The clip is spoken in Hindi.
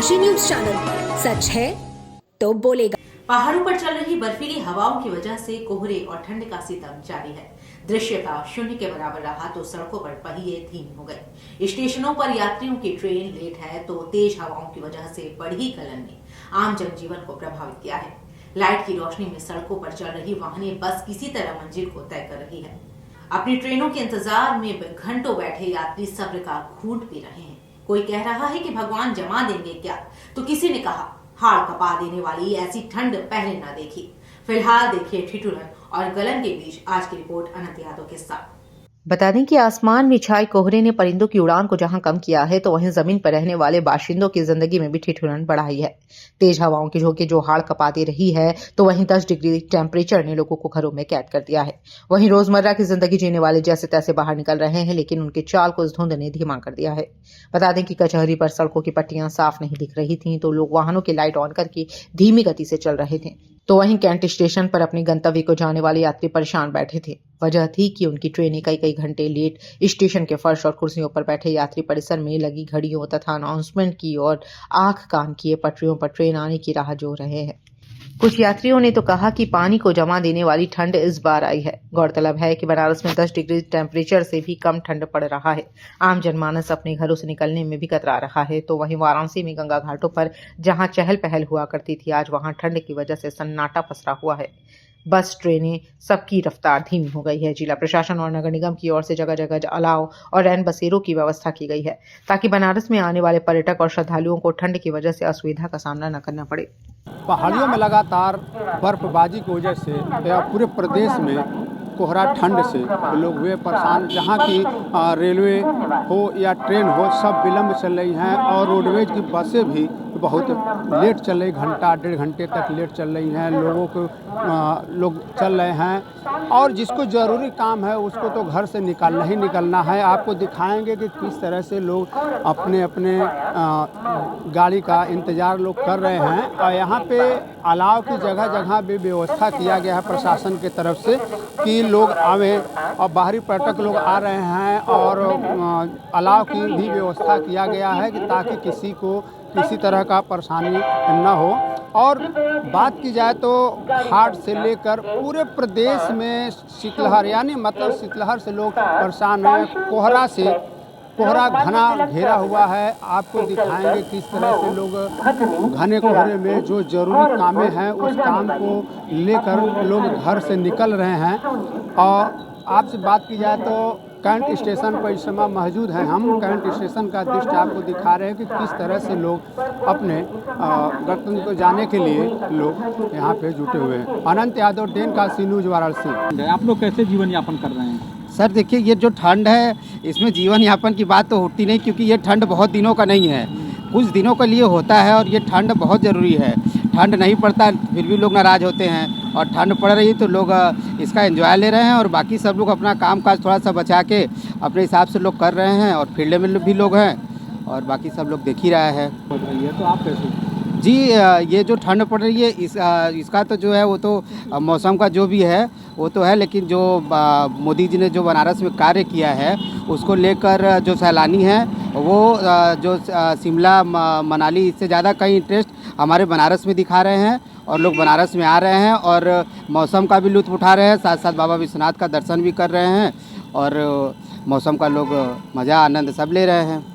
काशी न्यूज चैनल, सच है तो बोलेगा। पहाड़ों पर चल रही बर्फीली हवाओं की वजह से कोहरे और ठंड का सितम जारी है। दृश्यता शून्य के बराबर रहा तो सड़कों पर पहिए धीमे हो गए। स्टेशनों पर यात्रियों की ट्रेन लेट है तो तेज हवाओं की वजह से बढ़ी गलन ने आम जनजीवन को प्रभावित किया है। लाइट की रोशनी में सड़कों पर चल रही वाहनें बस किसी तरह मंजिल को तय कर रही है। अपनी ट्रेनों के इंतजार में घंटों बैठे यात्री सब्र का घूंट पी रहे हैं। कोई कह रहा है कि भगवान जमा देंगे क्या, तो किसी ने कहा हाड़ कपा देने वाली ऐसी ठंड पहले ना देखी। फिलहाल देखिए ठिठुरन और गलन के बीच आज की रिपोर्ट अनंत यादव के साथ। बता दें कि आसमान में छाए कोहरे ने परिंदों की उड़ान को जहां कम किया है तो वहीं जमीन पर रहने वाले बाशिंदों की जिंदगी में भी ठिठुरन बढ़ाई है। तेज हवाओं की झोंके जो हाड़ कपाती रही है तो वहीं 10 डिग्री टेम्परेचर ने लोगों को घरों में कैद कर दिया है। वहीं रोजमर्रा की जिंदगी जीने वाले जैसे तैसे बाहर निकल रहे हैं, लेकिन उनके चाल को इस धुंध ने धीमा कर दिया है। बता दें कि कचहरी पर सड़कों की पट्टियां साफ नहीं दिख रही थी तो लोग वाहनों की लाइट ऑन करके धीमी गति से चल रहे थे, तो वहीं कैंट स्टेशन पर अपने गंतव्य को जाने वाले यात्री परेशान बैठे थे। वजह थी कि उनकी ट्रेनें कई घंटे लेट स्टेशन के फर्श और कुर्सियों पर बैठे यात्री परिसर में लगी घड़ियों तथा अनाउंसमेंट की और आंख कान किए पटरियों पर ट्रेन आने की राह जोह रहे हैं। कुछ यात्रियों ने तो कहा कि पानी को जमा देने वाली ठंड इस बार आई है। गौरतलब है कि बनारस में 10 डिग्री टेम्परेचर से भी कम ठंड पड़ रहा है। आम जनमानस अपने घरों से निकलने में भी कतरा रहा है, तो वहीं वाराणसी में गंगा घाटों पर जहां चहल पहल हुआ करती थी, आज वहां ठंड की वजह से सन्नाटा पसरा हुआ है। बस, ट्रेनें, सबकी रफ्तार धीमी हो गई है। जिला प्रशासन और नगर निगम की ओर से जगह जगह अलाव और रैन बसेरों की व्यवस्था की गई है ताकि बनारस में आने वाले पर्यटक और श्रद्धालुओं को ठंड की वजह से असुविधा का सामना न करना पड़े। पहाड़ियों में लगातार बर्फबाजी की वजह से या पूरे प्रदेश में कोहरा ठंड से लोग हुए परेशान। जहाँ की रेलवे हो या ट्रेन हो सब विलम्ब चल रही हैं और रोडवेज की बसें भी बहुत लेट चल रही, घंटा डेढ़ घंटे तक लेट चल रही हैं। लोग चल रहे हैं और जिसको ज़रूरी काम है उसको तो घर से निकलना ही निकलना है। आपको दिखाएंगे कि किस तरह से लोग अपने अपने गाड़ी का इंतज़ार लोग कर रहे हैं। और यहाँ पे अलाव की जगह जगह भी व्यवस्था किया गया है प्रशासन की तरफ से कि लोग आवें, और बाहरी पर्यटक लोग आ रहे हैं और अलाव की भी व्यवस्था किया गया है कि ताकि किसी को किसी तरह का परेशानी न हो। और बात की जाए तो घाट से लेकर पूरे प्रदेश में शीतलहर, यानी मतलब शीतलहर से लोग परेशान हैं। कोहरा घना घेरा हुआ है। आपको दिखाएंगे किस तरह से लोग घने कोहरे में जो ज़रूरी कामें हैं उस काम को लेकर लोग घर से निकल रहे हैं। और आपसे बात की जाए तो कैंट स्टेशन पर इस समय मौजूद हैं हम। कैंट स्टेशन का दृश्य आपको दिखा रहे हैं कि किस तरह से लोग अपने गंतव्य को जाने के लिए लोग यहाँ पे जुटे हुए हैं। अनंत यादव, डेन काशी न्यूज, वाराणसी। आप लोग कैसे जीवन यापन कर रहे हैं? सर देखिए, ये जो ठंड है इसमें जीवन यापन की बात तो होती नहीं, क्योंकि ये ठंड बहुत दिनों का नहीं है, कुछ दिनों के लिए होता है और ये ठंड बहुत ज़रूरी है। ठंड नहीं पड़ता फिर भी लोग नाराज़ होते हैं और ठंड पड़ रही है तो लोग इसका एंजॉय ले रहे हैं और बाकी सब लोग अपना काम काज थोड़ा सा बचा के अपने हिसाब से लोग कर रहे हैं। और फील्ड में भी लोग हैं और बाकी सब लोग देख ही रहा है। तो आप कैसे? जी, ये जो ठंड पड़ रही है इसका तो जो है वो तो मौसम का जो भी है वो तो है, लेकिन जो मोदी जी ने जो बनारस में कार्य किया है उसको लेकर जो सैलानी हैं वो जो शिमला मनाली इससे ज़्यादा कई इंटरेस्ट हमारे बनारस में दिखा रहे हैं और लोग बनारस में आ रहे हैं और मौसम का भी लुत्फ़ उठा रहे हैं, साथ साथ बाबा विश्वनाथ का दर्शन भी कर रहे हैं और मौसम का लोग मज़ा आनंद सब ले रहे हैं।